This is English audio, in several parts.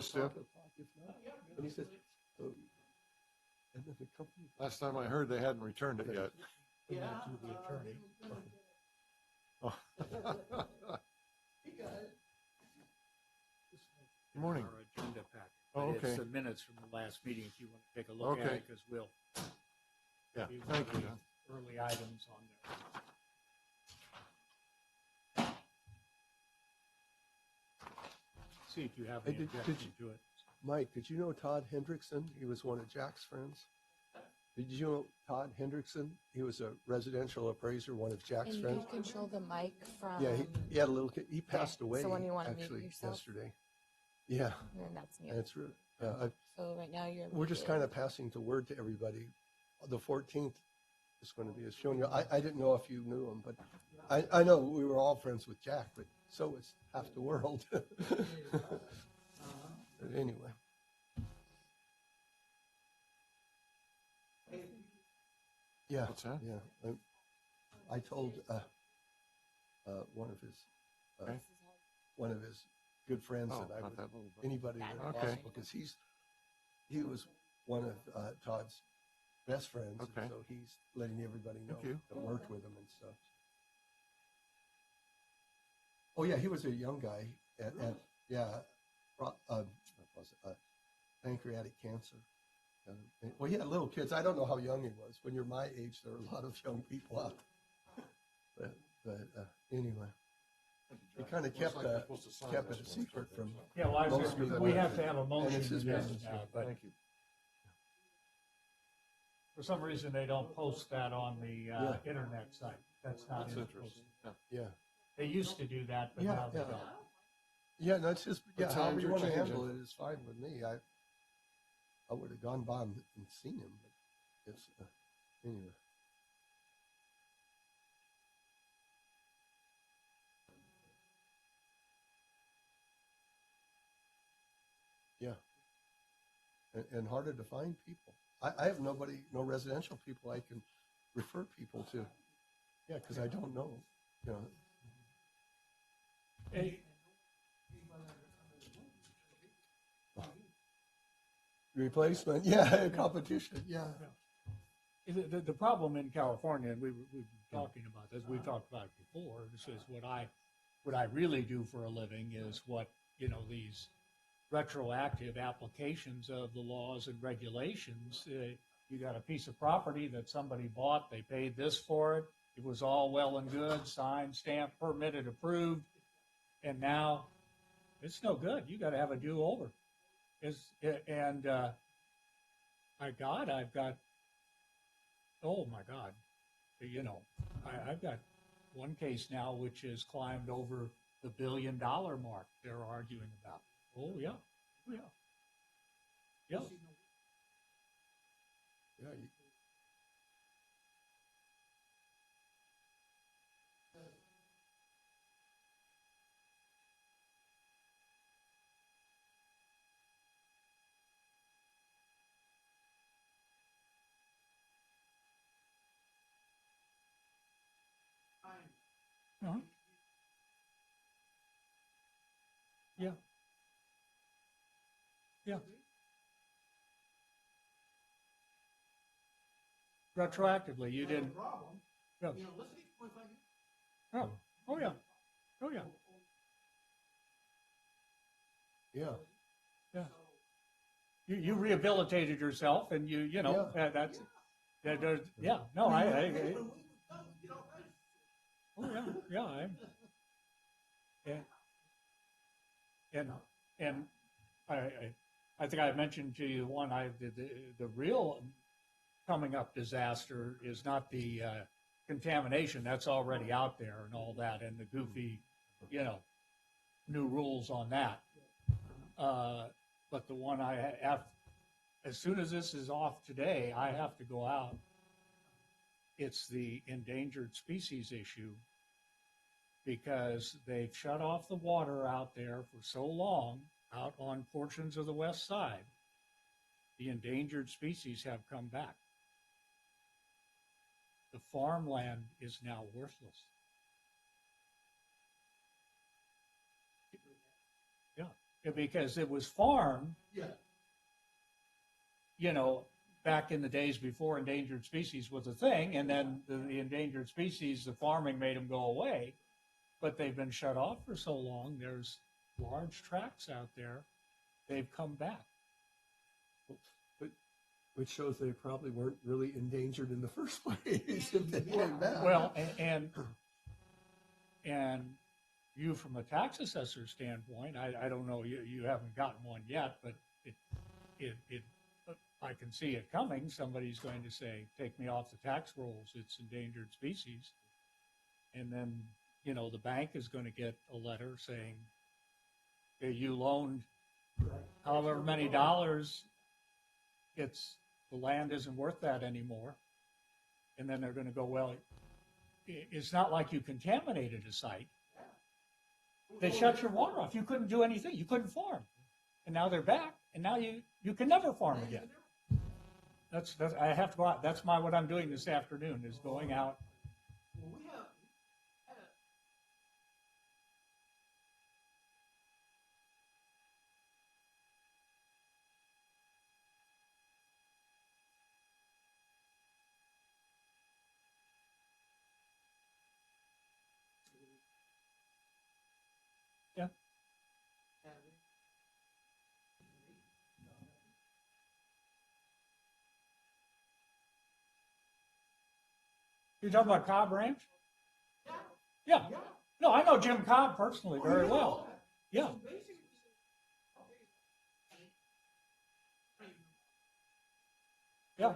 Step. If not, and he says, oh, and then the company. Last time I heard, they hadn't returned it yet. To the attorney. Oh. Good morning. Our agenda packet. Oh, But it's okay. the minutes from the last meeting if you want to take a look at Okay. it, because we'll. Yeah, be thank you. one of the Early items on there. See if you have Hey, any did objection you- to it. Mike, did you know Todd Hendrickson? He was one of Jack's friends. Did you know Todd Hendrickson? He was a residential appraiser, one of Jack's And you friends. can control the mic from. Yeah, he had a little kid. He passed away so when you wanna mute actually yourself? yesterday. Yeah, And that's mute. that's really. So right now you're. We're just muted. kind of passing the word to everybody. The 14th is going to be a showing. I didn't know if you knew him, but I know we were all friends with Jack, but so is half the world. But anyway. Yeah. What's that? Yeah. I told one of his Okay. one of his good friends Oh, that I about would that little bit. anybody that Okay. possible because he was one of Todd's best friends. and Okay. so he's letting everybody know Thank you. that worked with him and stuff. Oh yeah, he was a young guy at what was it, pancreatic cancer. Well, he had little kids. I don't know how young he was. When you're my age, there are a lot of young people out. But anyway, he kind of kept it a secret from. Yeah, well, Most people we don't. have to have a motion it's his to this business, now, but Thank you. for some reason they don't post that on the internet site. That's not That's in the interesting. post. Yeah. Yeah, They used to do that, but Yeah, now they yeah. don't. yeah. No, it's just The however times you are want to changing. handle it is fine with me. I would have gone by him and seen him, but it's anyway. Yeah. And harder to find people. I have no residential people I can refer people to. Yeah, because I don't know, you know. Hey, Replacement, yeah, competition, yeah. the problem in California, and we've been talking about this, we've talked about it before, this is what I really do for a living is what, these retroactive applications of the laws and regulations. You got a piece of property that somebody bought, they paid this for it, it was all well and good, signed, stamped, permitted, approved, and now it's no good. You got to have a do-over. I've got, oh my God, I've got one case now which has climbed over the $1 billion mark they're arguing about. Oh, yeah. Oh, yeah. Yeah. Yeah, Uh-huh. Yeah. Yeah. Retroactively, you didn't. Yeah. Oh, oh, yeah. Oh, yeah. yeah, Yeah. You rehabilitated yourself and that's, yeah, no, oh, yeah, yeah, and I think I mentioned to you the real coming up disaster is not the contamination that's already out there and all that and the goofy, new rules on that. But the one I have, as soon as this is off today, I have to go out. It's the endangered species issue because they've shut off the water out there for so long out on portions of the west side. The endangered species have come back. The farmland is now worthless. Yeah. because it was farmed, Yeah. you know, back in the days before endangered species was a thing, and then the endangered species, the farming made them go away. But they've been shut off for so long, there's large tracts out there, they've come back. Which shows they probably weren't really endangered in the first place if they came back. Well, and you from a tax assessor standpoint, I don't know, you haven't gotten one yet, but I can see it coming. Somebody's going to say, take me off the tax rolls, it's endangered species. And then, you know, the bank is going to get a letter saying, hey, you loaned however many dollars, the land isn't worth that anymore. And then they're going to go, well, it's not like you contaminated a site. They shut your water off. You couldn't do anything. You couldn't farm. And now they're back, and now you can never farm again. That's I have to go out. That's what I'm doing this afternoon, is going out. Yeah. You talking about Cobb Ranch? Yeah. No, I know Jim Cobb personally very well. Yeah. Yeah.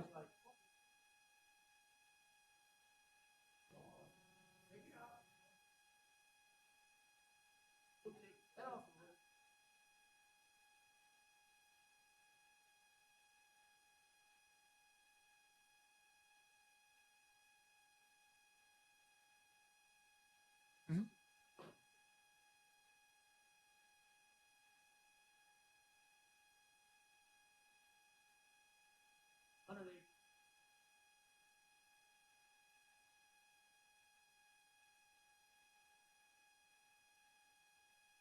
Mhm.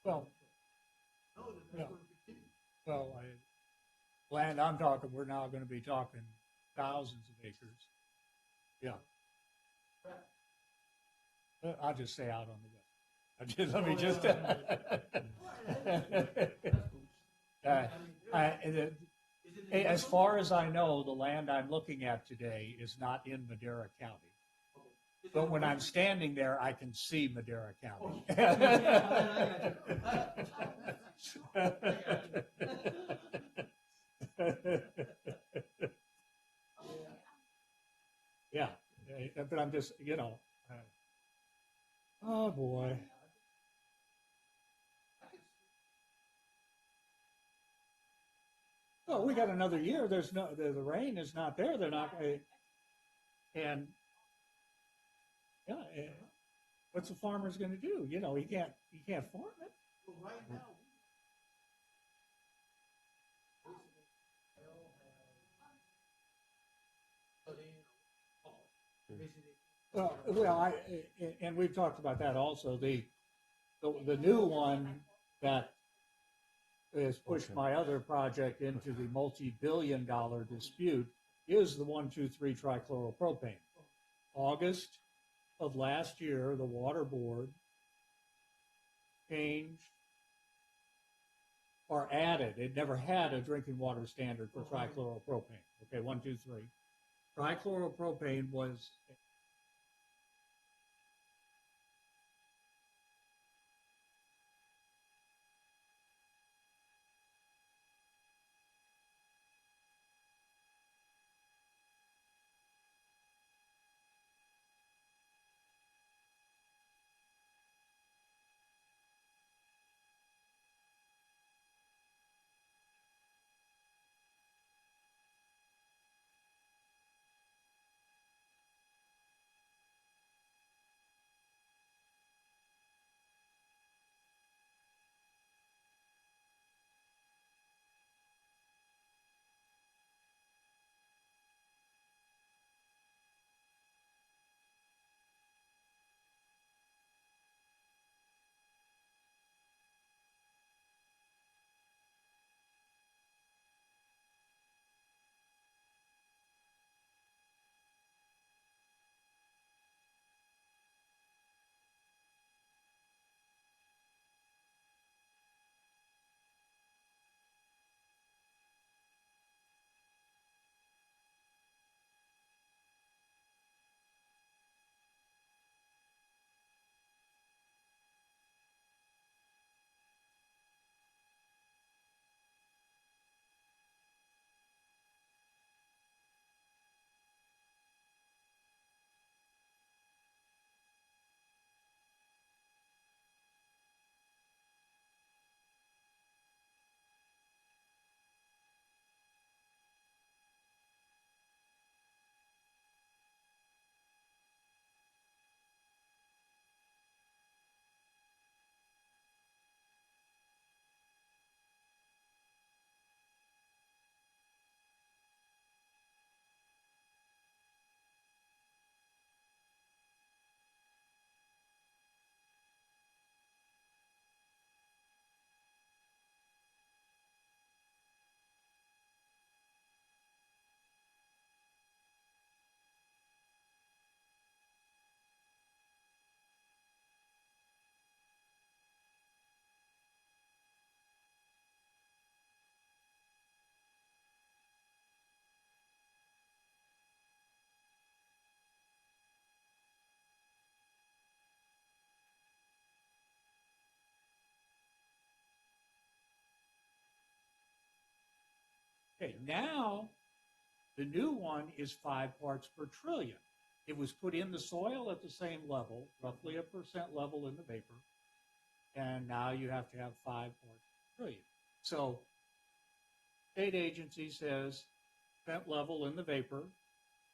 Well, yeah. Well, land I'm talking, we're now going to be talking thousands of acres. Yeah. I'll just say out on the west. Let me just. As far as I know, the land I'm looking at today is not in Madera County. But when I'm standing there, I can see Madera County. Yeah, but I'm just, you know, oh boy. Well, we got another year. There's the rain is not there. They're not, and yeah, what's the farmer's going to do? You know, he can't farm it. Well, and we've talked about that also. The new one that has pushed my other project into the multi-billion-dollar dispute is the 1,2,3 trichloropropane. August of last year, the Water Board changed or added. It never had a drinking water standard for trichloropropane. Okay, 1, 2, 3. Trichloropropane was Okay, now the new one is 5 parts per trillion. It was put in the soil at the same level, roughly a percent level in the vapor, and now you have to have 5 parts per trillion. So, state agency says percent level in the vapor.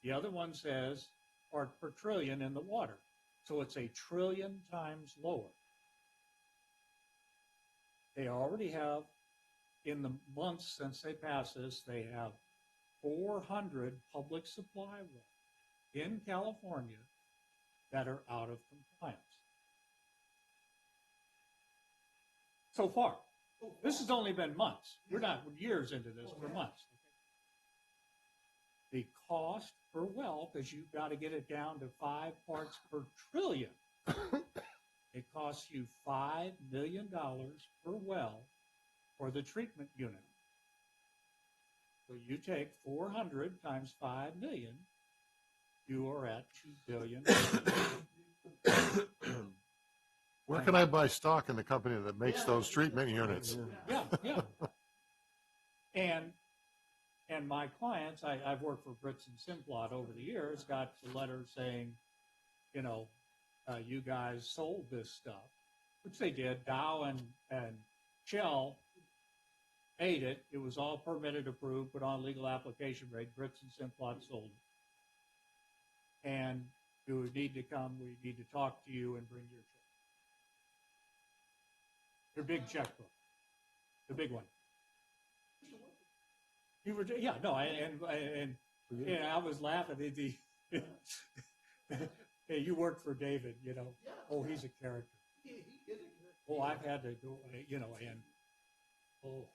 The other one says part per trillion in the water. So it's 1 trillion times lower. They already have, in the months since they passed this, they have 400 public supply wells in California that are out of compliance. So far. This has only been months. We're not years into this, we're months. The cost per well, because you've got to get it down to 5 parts per trillion, it costs you $5 million per well for the treatment unit. So you take 400 times 5 million, you are at $2 billion. Where can I buy stock in the company that makes those treatment units? Yeah, yeah. And my clients, I've worked for Brits and Simplot over the years, got the letter saying, you know, you guys sold this stuff, which they did. Dow and Shell made it. It was all permitted, approved, put on legal application rate. Brits and Simplot sold it. And you would need to come, we need to talk to you and bring your check. Your big checkbook. The big one. You were, yeah, no, and I was laughing. Hey, you worked for David, you know. Oh, he's a character. Oh, I've had to go, you know, and oh.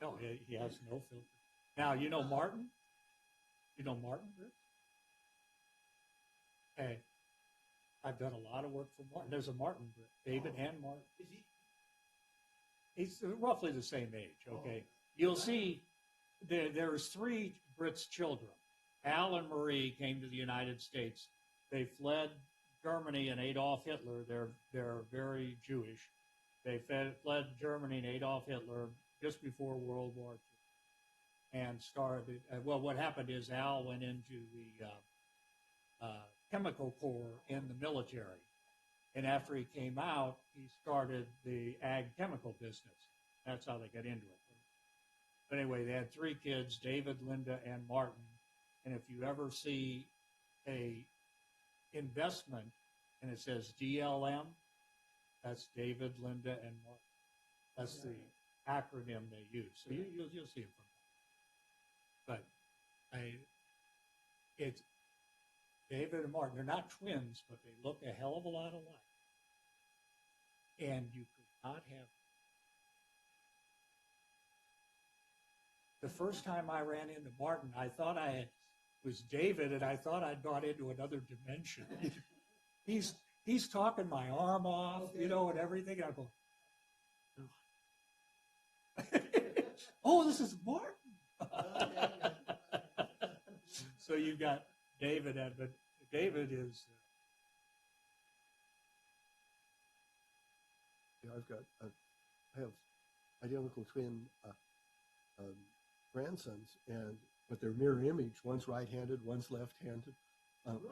No, he has no filter. Now, you know Martin? You know Martin? Hey, I've done a lot of work for Martin. There's a Martin, David and Martin. He's roughly the same age, okay? You'll see there's 3 Brits' children. Al and Marie came to the United States. They fled Germany and Adolf Hitler. They're very Jewish. They fled Germany and Adolf Hitler just before World War II and started, well, what happened is Al went into the chemical corps in the military. And after he came out, he started the ag chemical business. That's how they got into it. But anyway, they had 3 kids, David, Linda, and Martin. And if you ever see a investment and it says DLM, that's David, Linda, and Martin. That's the acronym they use. So you'll see it from that. But it's David and Martin. They're not twins, but they look a hell of a lot alike. And you could not have. The first time I ran into Martin, I thought I was David, and I thought I'd gone into another dimension. He's talking my arm off, you know, and everything. I go, oh, this is Martin. So you got David, but David is. Yeah, I have identical twin grandsons, but they're mirror image. One's right-handed, one's left-handed.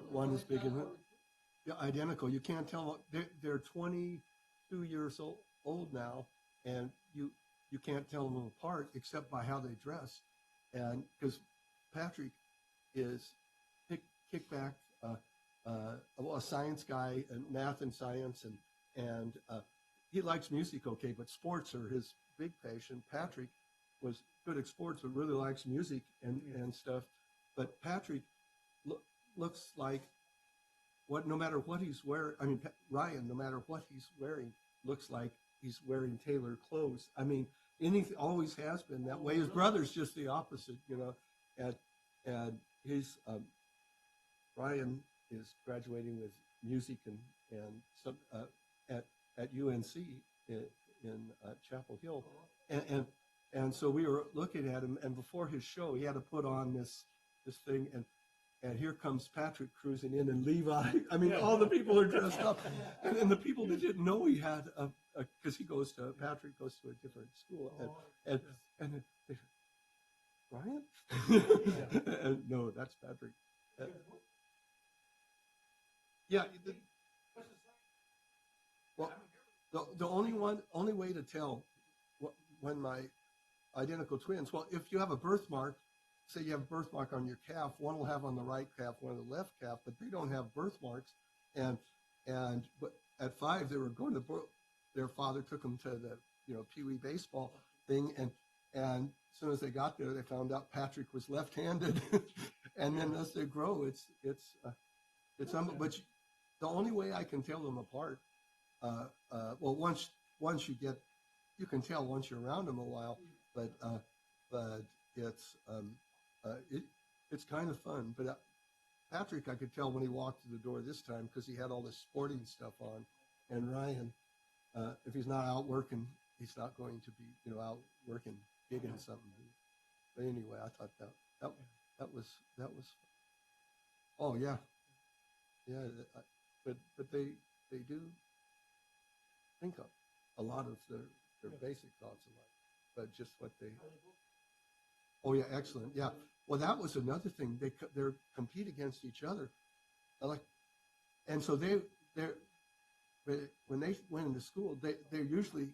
One is big and yeah, identical. You can't tell. They're 22 years old now, and you can't tell them apart except by how they dress. And because Patrick is kickback, a science guy, and math and science, and he likes music, okay, but sports are his big passion. Patrick was good at sports, but really likes music and stuff. But Patrick looks like no matter what he's wearing. I mean, Ryan, no matter what he's wearing, looks like he's wearing tailored clothes. I mean, anything always has been that way. His brother's just the opposite, you know. And his Ryan is graduating with music and some at UNC in Chapel Hill, and so we were looking at him, and before his show, he had to put on this thing, and here comes Patrick cruising in, and Levi. I mean, all the people are dressed up, and the people that didn't know he had because Patrick goes to a different school, and they said, Brian? And, no, that's Patrick. Yeah. Well, the only way to tell when my identical twins. Well, if you have a birthmark, say you have a birthmark on your calf, one will have on the right calf, one on the left calf, but they don't have birthmarks. But at 5, they were going to. Their father took them to the Pee Wee baseball thing, and as soon as they got there, they found out Patrick was left-handed, and then as they grow, it's but the only way I can tell them apart, well, once you can tell once you're around them a while, but it's kind of fun. But Patrick, I could tell when he walked through the door this time because he had all this sporting stuff on, and Ryan, if he's not out working, he's not going to be out working, gigging something. But anyway, I thought that was fun. Oh yeah. But they do think of a lot of their basic thoughts in life, but just what they. Oh yeah, excellent. Yeah. Well, that was another thing. They compete against each other, and so when they went into school, they're usually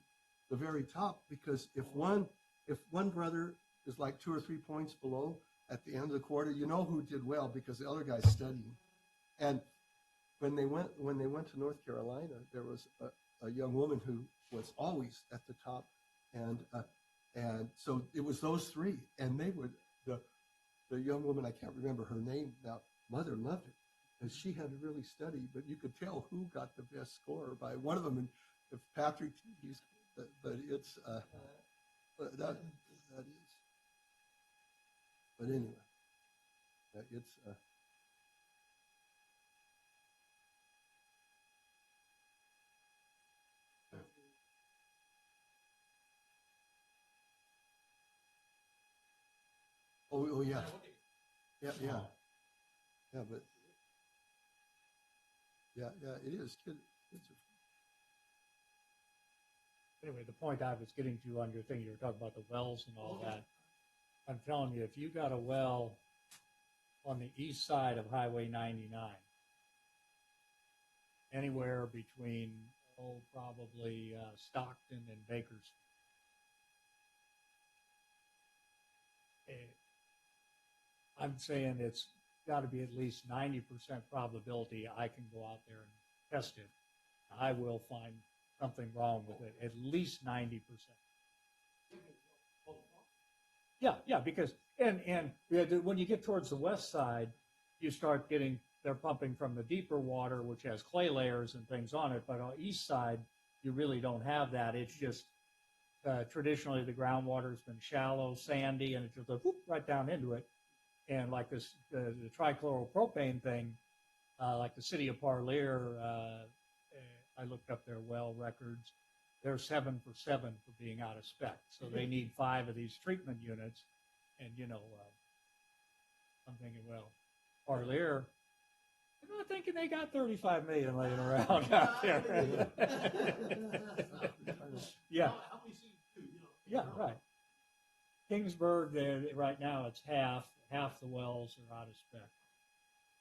the very top, because if one brother is like 2 or 3 points below at the end of the quarter, you know who did well because the other guy's studying. And when they went to North Carolina, there was a young woman who was always at the top, and so it was those 3, and they would the young woman, I can't remember her name now. Mother loved it, and she had to really study, but you could tell who got the best score by one of them. And if Patrick, but it's that is. But anyway, it's. Oh yeah, yeah, but yeah, it is. Kids are. Anyway, the point I was getting to on your thing, you were talking about the wells and all that. I'm telling you, if you got a well on the east side of Highway 99, anywhere between, probably Stockton and Bakersfield, I'm saying it's got to be at least 90% probability I can go out there and test it. I will find something wrong with it, at least 90%. Yeah, because and when you get towards the west side, you start getting, they're pumping from the deeper water, which has clay layers and things on it. But on the east side, you really don't have that. It's just traditionally the groundwater has been shallow, sandy, and it just goes whoop, right down into it. And like this, the trichloropropane thing, like the city of Parlier, I looked up their well records. They're 7 for 7 for being out of spec. So they need 5 of these treatment units. And, I'm thinking, well, Parlier, I'm not thinking they got 35 million laying around out there. Yeah. Yeah, right. Kingsburg, right now it's half the wells are out of spec.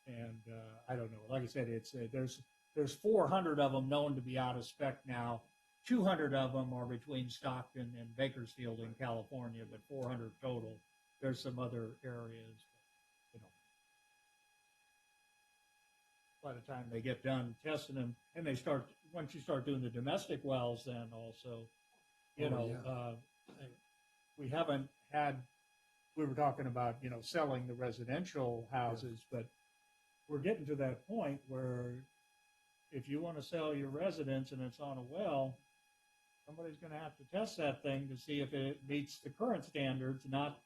And I don't know. Like I said, it's there's 400 of them known to be out of spec now. 200 of them are between Stockton and Bakersfield in California, but 400 total. There's some other areas, by the time they get done testing them, and once you start doing the domestic wells, then also, we haven't had, we were talking about, selling the residential houses, but we're getting to that point where if you want to sell your residence and it's on a well, somebody's going to have to test that thing to see if it meets the current standards, not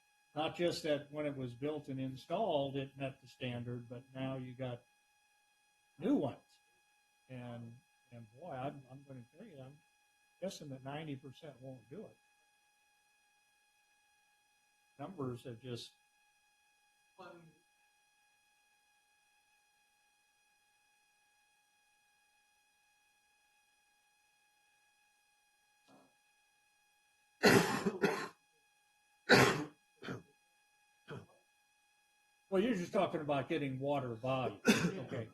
just that when it was built and installed, it met the standard, but now you got new ones. And boy, I'm going to tell you, I'm guessing that 90% won't do it. Numbers have just Well, you're just talking about getting water volume, okay?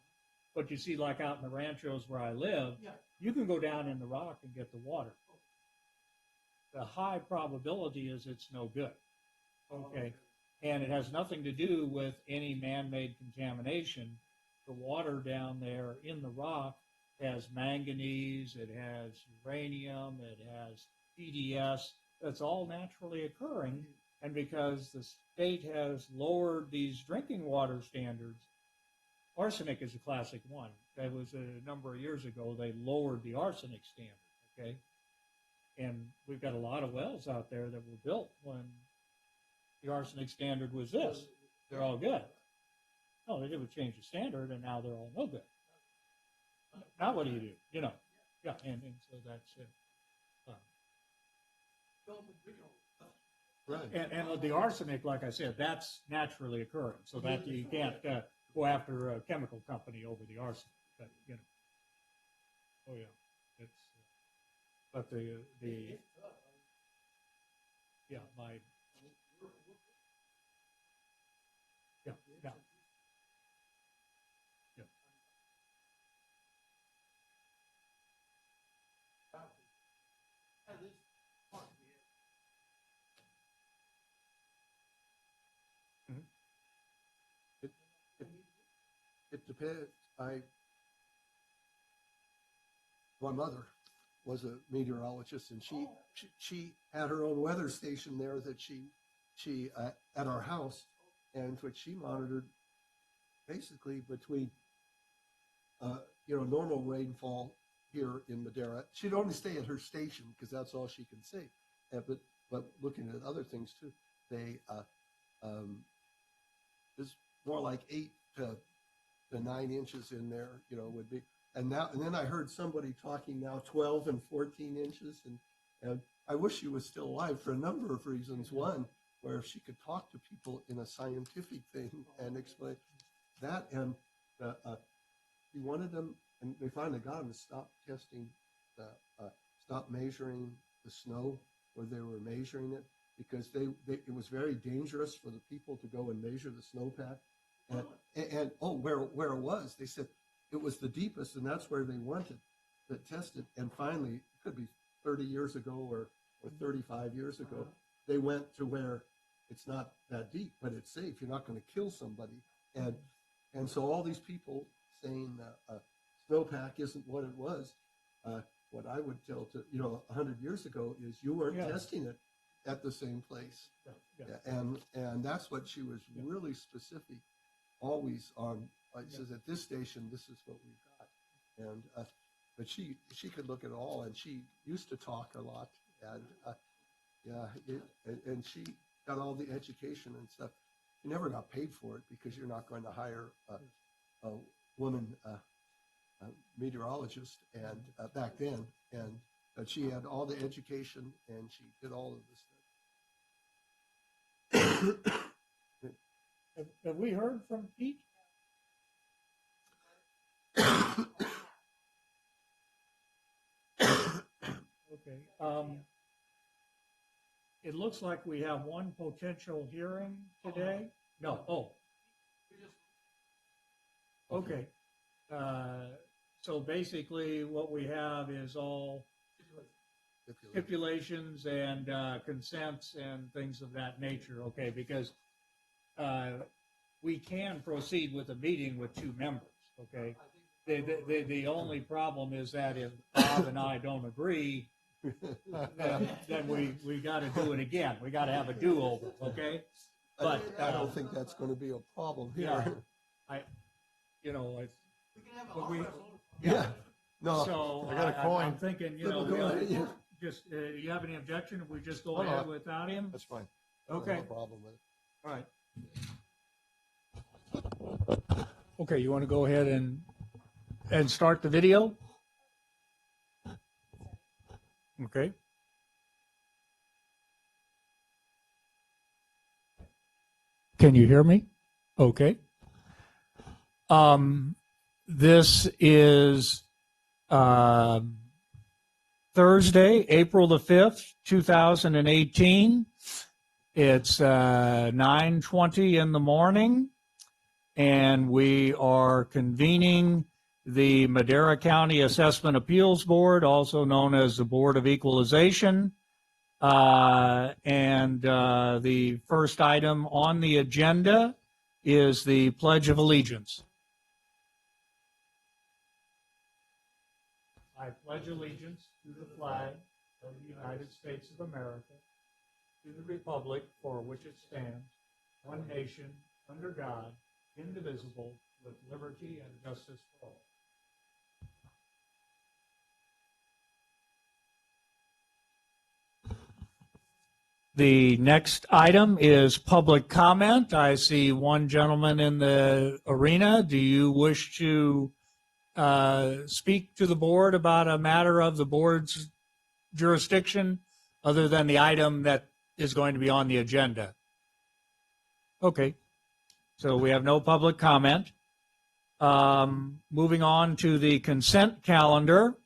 But you see, like out in the ranchos where I live, you can go down in the rock and get the water. The high probability is it's no good, okay? And it has nothing to do with any man-made contamination. The water down there in the rock has manganese, it has uranium, it has PDS. That's all naturally occurring. And because the state has lowered these drinking water standards, arsenic is a classic one. That was a number of years ago, they lowered the arsenic standard, okay? And we've got a lot of wells out there that were built when the arsenic standard was this. They're all good. No, they didn't change the standard, and now they're all no good. Now what do? You know, yeah, and so that's it. Right. And the arsenic, like I said, that's naturally occurring, so that you can't go after a chemical company over the arsenic. But, you know, oh yeah, it's. But the yeah, my yeah. It depends. My mother was a meteorologist, and she had her own weather station there that she at our house, and which she monitored basically between normal rainfall here in Madera. She'd only stay at her station because that's all she can see. But looking at other things too, they it's more like 8 to 9 inches in there, would be. And then I heard somebody talking now 12 and 14 inches, and I wish she was still alive for a number of reasons. One, where if she could talk to people in a scientific thing and explain that, and he wanted them, and they finally got him to stop testing, stop measuring the snow where they were measuring it, because it was very dangerous for the people to go and measure the snowpack. And where it was, they said it was the deepest, and that's where they wanted to test it. And finally, it could be 30 years ago or 35 years ago, they went to where it's not that deep, but it's safe. You're not going to kill somebody. And so all these people saying snowpack isn't what it was, what I would tell to 100 years ago is you weren't testing it at the same place. And that's what she was really specific always on. She says at this station, this is what we've got. And but she could look at all, and she used to talk a lot, and and she got all the education and stuff. She never got paid for it because you're not going to hire a woman meteorologist, and back then, but she had all the education, and she did all of this stuff. Have we heard from Pete? Okay. It looks like we have one potential hearing today. No. Oh. Okay. So basically, what we have is all stipulations and consents and things of that nature. Okay, because we can proceed with a meeting with 2 members. Okay. The only problem is that if Bob and I don't agree, then we got to do it again. We got to have a do-over, okay? But I don't think that's going to be a problem here. Yeah, No. So I got a coin. I'm thinking, just you have any objection if we just go ahead without him? That's fine. Okay. No problem with it. All right. Okay, you want to go ahead and start the video? Okay. Can you hear me? Okay. This is 30 Thursday, April the 5th, 2018. It's 9:20 in the morning, and we are convening the Madera County Assessment Appeals Board, also known as the Board of Equalization. The first item on the agenda is the Pledge of Allegiance. I pledge allegiance to the flag of the United States of America, to the republic for which it stands, one nation, under God, indivisible, with liberty and justice for all. The next item is public comment. I see one gentleman in the arena. Do you wish to speak to the board about a matter of the board's jurisdiction other than the item that is going to be on the agenda? Okay, so we have no public comment. Moving on to the consent calendar,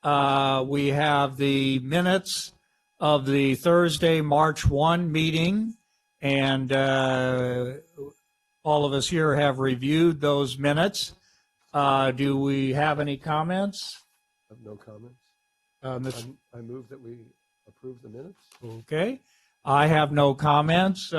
we have the minutes of the Thursday, March 1 meeting, and all of us here have reviewed those minutes. Do we have any comments? I have no comments. Ms. I move that we approve the minutes. Okay, I have no comments.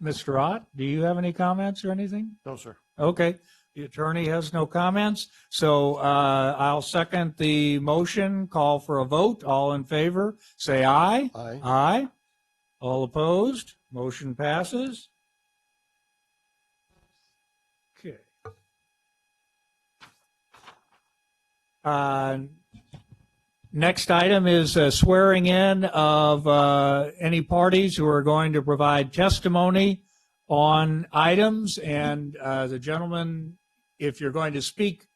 Mr. Ott, do you have any comments or anything? No, sir. Okay, the attorney has no comments, so I'll second the motion, call for a vote. All in favor, say aye. Aye. Aye. All opposed, motion passes. Okay. Next item is swearing in of any parties who are going to provide testimony on items. And the gentleman, if you're going to speak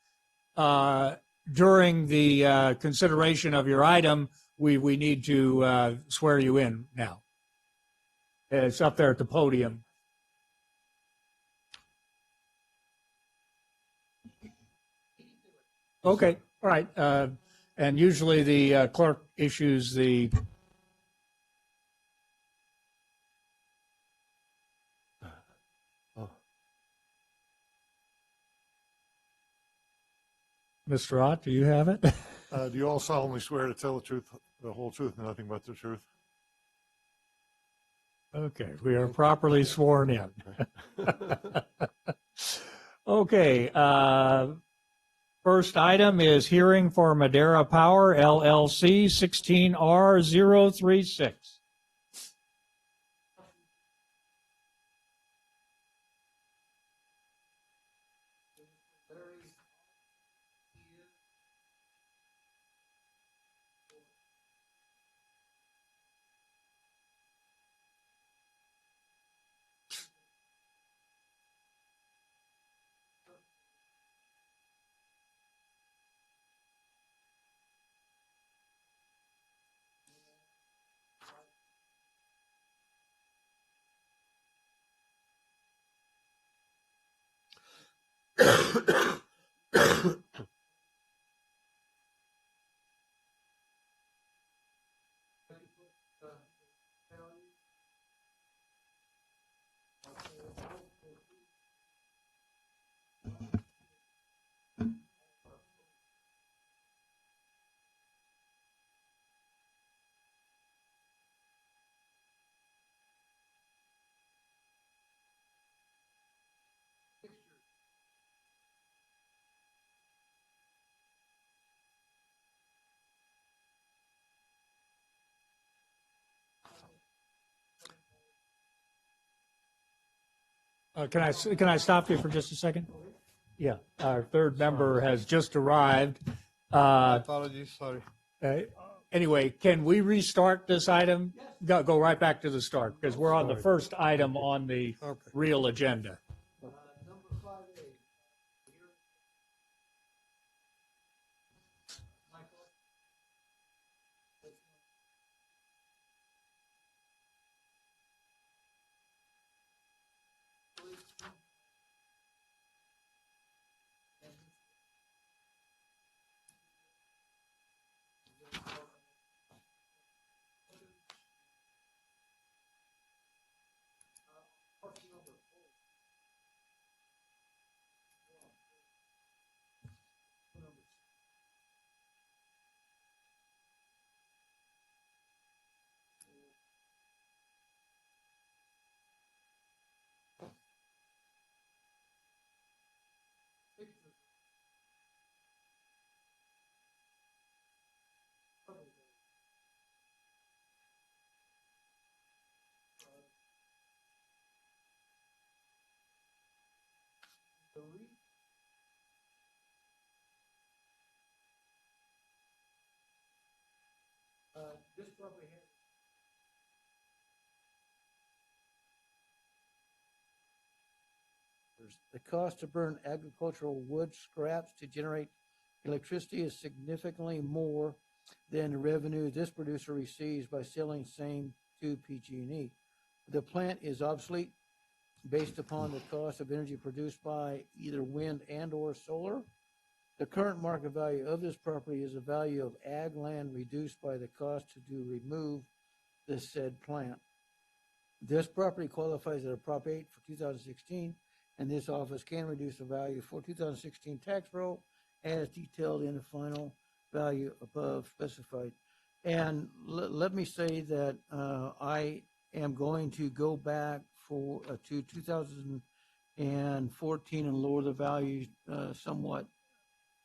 during the consideration of your item, we need to swear you in now. It's up there at the podium. Okay, all right. And usually the clerk issues the Mr. Ott, do you have it? Do you all solemnly swear to tell the truth, the whole truth, and nothing but the truth? Okay, we are properly sworn in. Okay, first item is hearing for Madera Power LLC 16R036. Can I stop you for just a second? Yeah, our third member has just arrived. Apologies, sorry. Anyway, can we restart this item? Go right back to the start, because we're on the first item on the real agenda. This property has The cost to burn agricultural wood scraps to generate electricity is significantly more than the revenue this producer receives by selling same to PG&E. The plant is obsolete based upon the cost of energy produced by either wind and or solar. The current market value of this property is the value of ag land reduced by the cost to remove the said plant. This property qualifies as a Prop 8 for 2016, and this office can reduce the value for 2016 tax roll as detailed in the final value above specified. And let me say that I am going to go back to 2014 and lower the value somewhat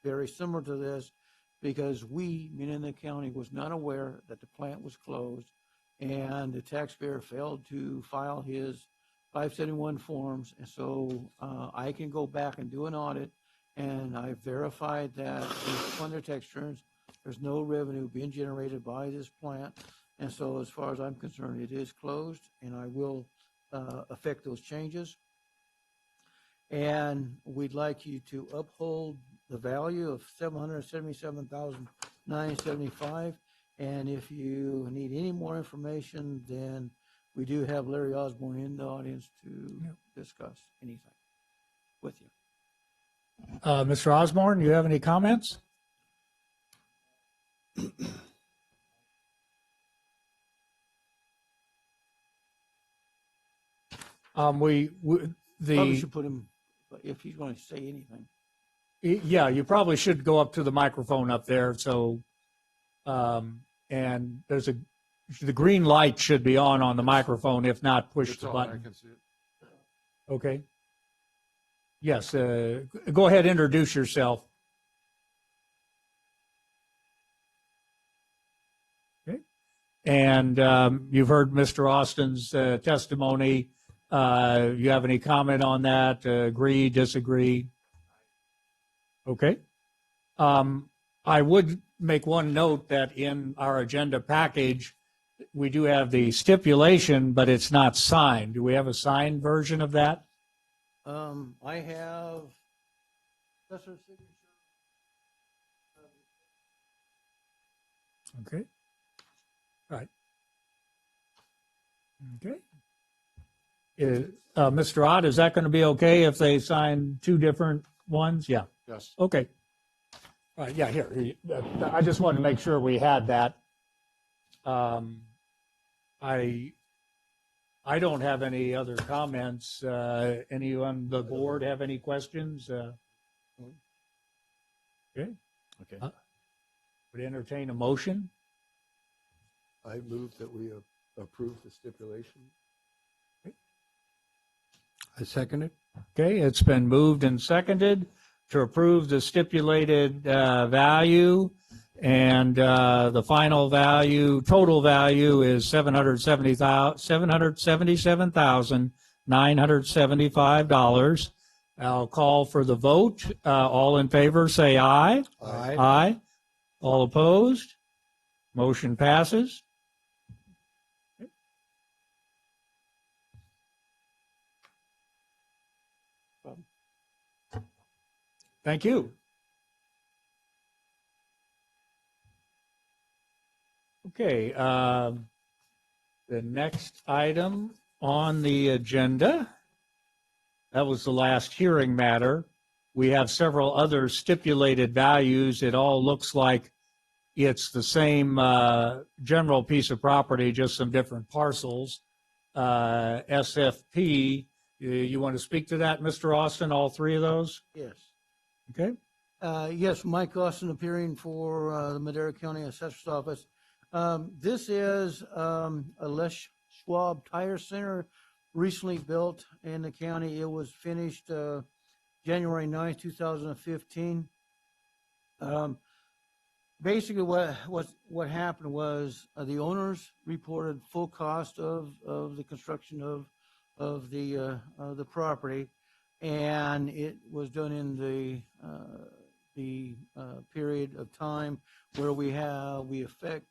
very similar to this, because we, meaning the county, was not aware that the plant was closed, and the taxpayer failed to file his 571 forms. And so I can go back and do an audit, and I verified that based upon their tax returns, there's no revenue being generated by this plant. And so as far as I'm concerned, it is closed, and I will affect those changes. And we'd like you to uphold the value of $777,975. And if you need any more information, then we do have Larry Osborne in the audience to discuss anything with you. Mr. Osborne, you have any comments? Probably should put him, if he's going to say anything. Yeah, you probably should go up to the microphone up there. So, and the green light should be on the microphone. If not, push It's the on, I button. can see it. Okay. Yes, go ahead, introduce yourself. Okay. And you've heard Mr. Austin's testimony. You have any comment on that? Agree, disagree? Okay. I would make one note that in our agenda package, we do have the stipulation, but it's not signed. Do we have a signed version of that? I have Professor signature. Okay. All right. Okay. Mr. Ott, is that going to be okay if they sign two different ones? Yeah. Yes. Okay. All right. Yeah, here. I just wanted to make sure we had that. I don't have any other comments. Anyone on the board have any questions? Okay. Okay. Would entertain a motion? I move that we approve the stipulation. I second it. Okay, it's been moved and seconded to approve the stipulated value, and the final value, total value is $777,975. I'll call for the vote. All in favor, say aye. Aye. Aye. All opposed? Motion passes. Thank you. Okay, the next item on the agenda, that was the last hearing matter. We have several other stipulated values. It all looks like it's the same general piece of property, just some different parcels. SFP, you want to speak to that, Mr. Austin, all three of those? Yes. Okay. Yes, Mike Austin appearing for the Madera County Assessor's Office. This is a Les Schwab Tire Center, recently built in the county. It was finished January 9th, 2015. Basically, what happened was the owners reported full cost of the construction of the property, and it was done in the period of time where we affect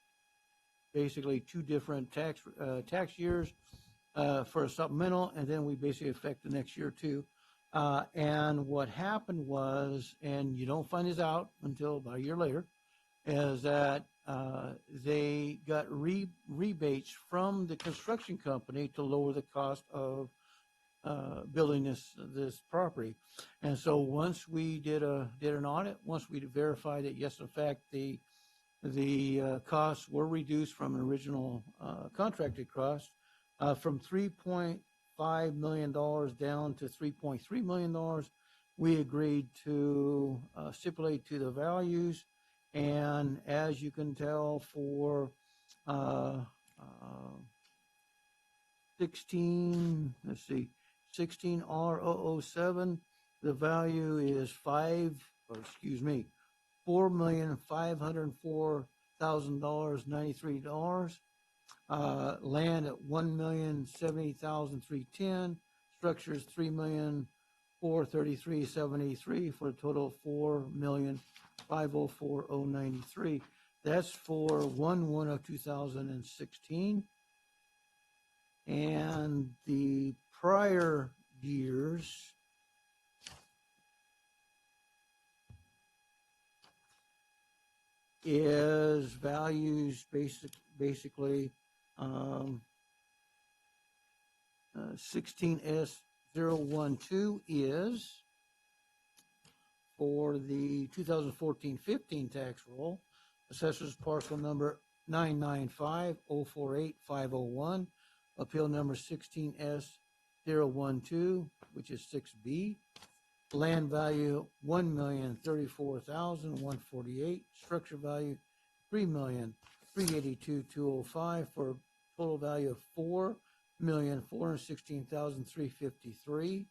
basically two different tax years for a supplemental, and then we basically affect the next year too. And what happened was, and you don't find this out until about a year later, is that they got rebates from the construction company to lower the cost of building this property. And so once we did an audit, once we verified that yes, in fact, the costs were reduced from an original contracted cost from $3.5 million down to $3.3 million. We agreed to stipulate to the values, and as you can tell, for 16 R007, the value is $4,504,093. Land at $1,070,310. Structures $3,433,783 for a total of $4,504,093. That's for 1/1/2016. And the prior years is values basically 16S012 is for the 2014-15 tax roll. Assessors parcel number 995048501. Appeal number 16S012, which is 6B. Land value $1,034,148. Structure value $3,382,205 for a total value of $4,416,353.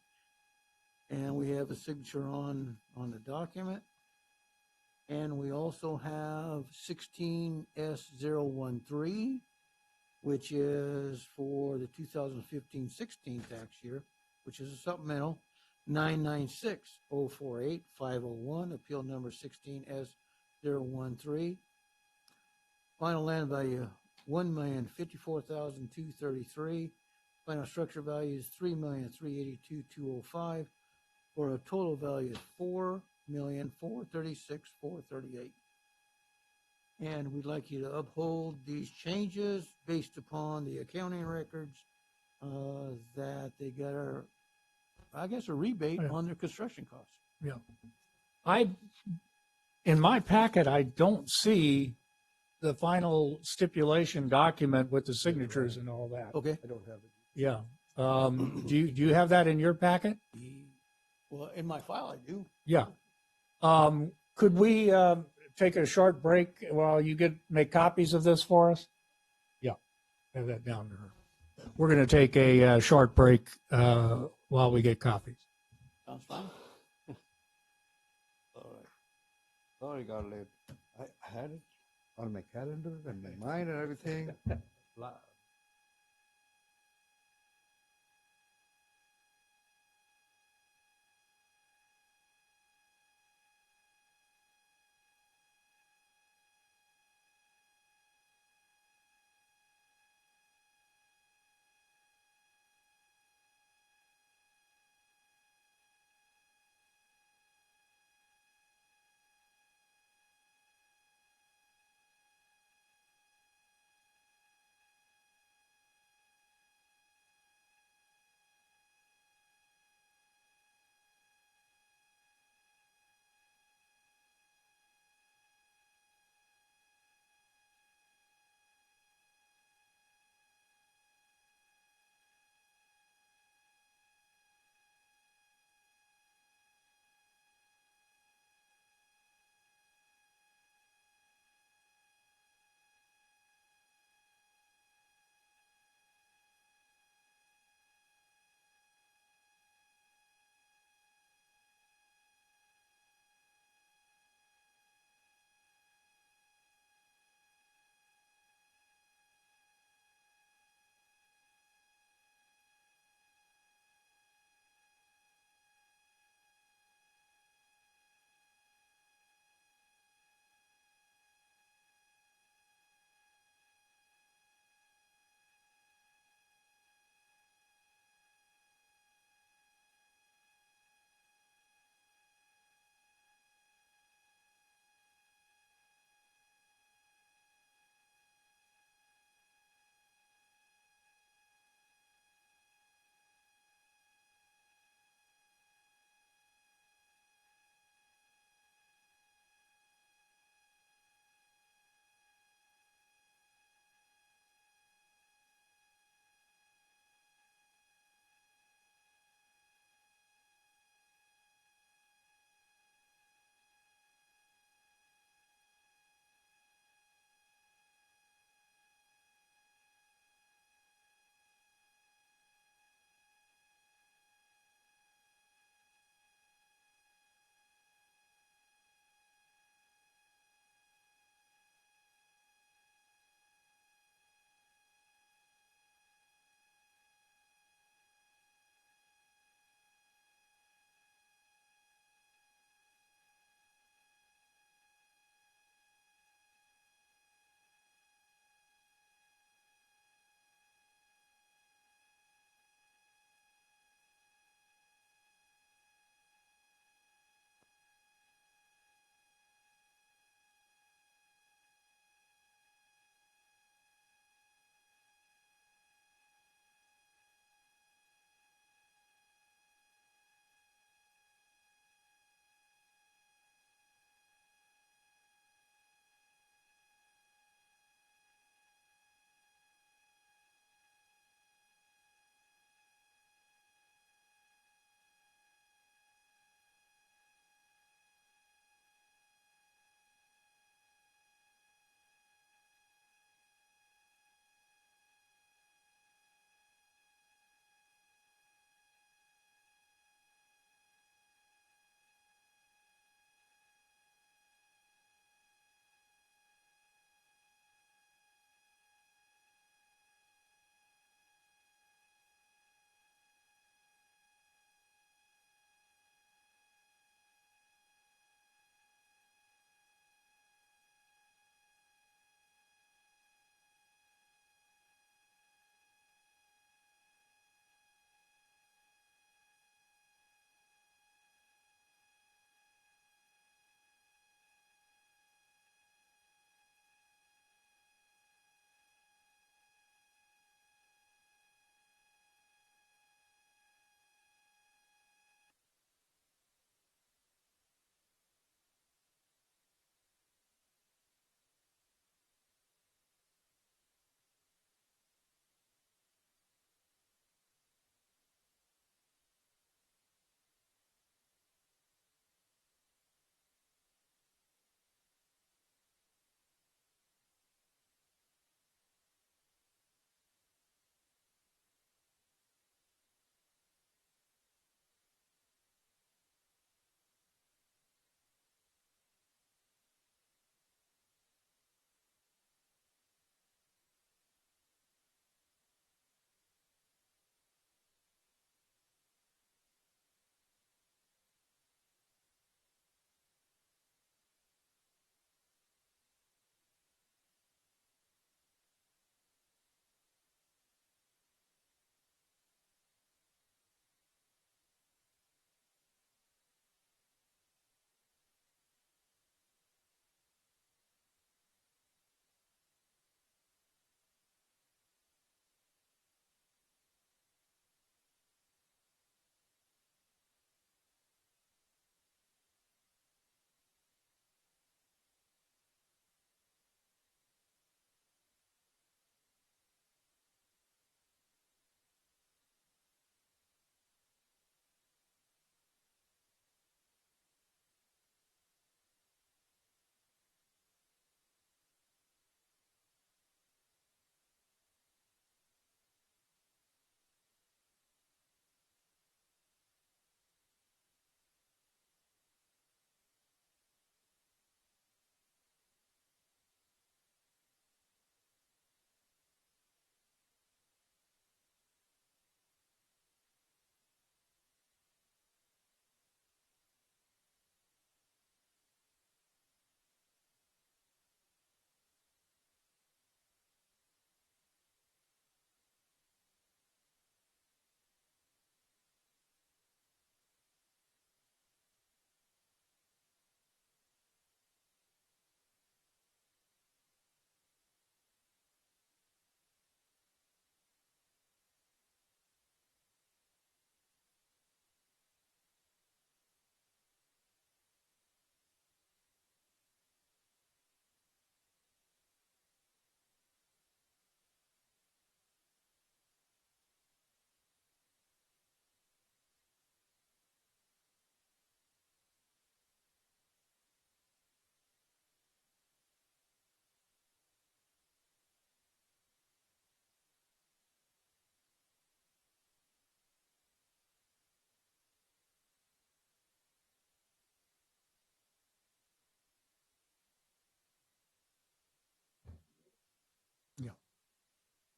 And we have a signature on the document. And we also have 16S013, which is for the 2015-16 tax year, which is a supplemental, 996048501, appeal number 16S013. Final land value $1,054,233. Final structure value is $3,382,205 for a total value of $4,436,438. And we'd like you to uphold these changes based upon the accounting records that they got a rebate on their construction costs. Yeah. In my packet, I don't see the final stipulation document with the signatures and all that. Okay. I don't have it. Yeah. Do you have that in your packet? Well, in my file, I do. Yeah. Could we take a short break while you make copies of this for us? Yeah. Have that down to her. We're going to take a short break while we get copies. Sounds fine. All right. Sorry, got late. I had it on my calendar and my mind and everything.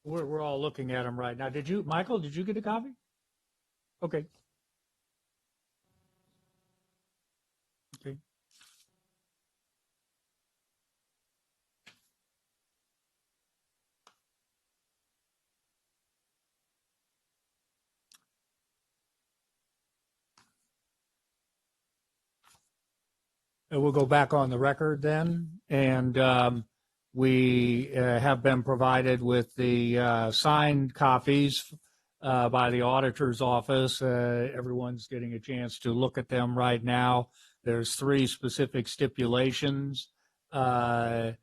We're all looking at them right now. Michael, did you get a copy? Okay. Okay. We'll go back on the record then, and we have been provided with the signed copies by the auditor's office. Everyone's getting a chance to look at them right now. There's 3 specific stipulations. Does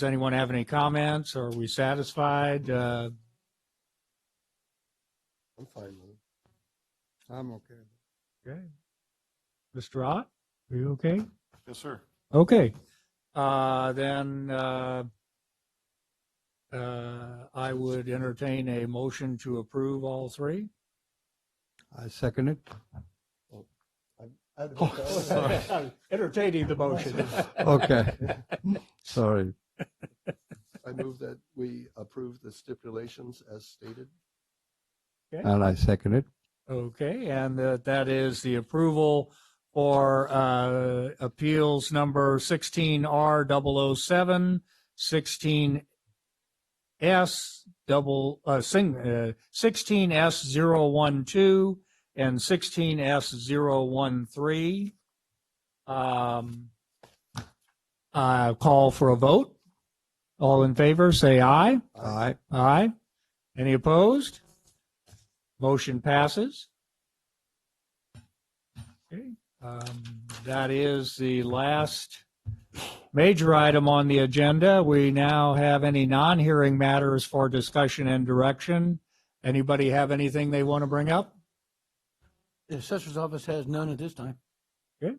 anyone have any comments? Are we satisfied? I'm fine with it. I'm okay. Okay. Mr. Ott, are you okay? Yes, sir. Okay. Then I would entertain a motion to approve all 3. I second it. I had to make that- Entertaining the motion. Okay. Sorry. I move that we approve the stipulations as stated. And I second it. Okay, and that is the approval for appeals number 16R007, 16S012, and 16S013. Call for a vote. All in favor, say aye. Aye. Aye. Any opposed? Motion passes. Okay. That is the last major item on the agenda. We now have any non-hearing matters for discussion and direction. Anybody have anything they want to bring up? The assessor's office has none at this time. Okay.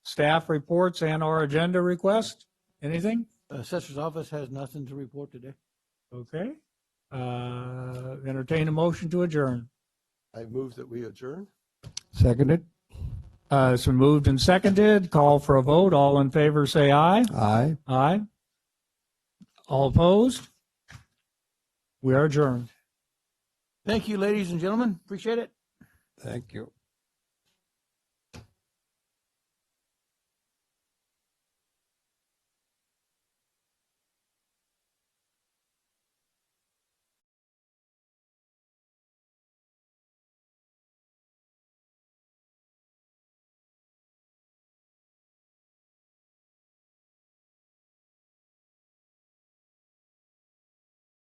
Staff reports and our agenda request? Anything? Assessor's office has nothing to report today. Okay. Entertain a motion to adjourn. I move that we adjourn. Second it. It's been moved and seconded. Call for a vote. All in favor, say aye. Aye. Aye. All opposed? We are adjourned. Thank you, ladies and gentlemen. Appreciate it. Thank you.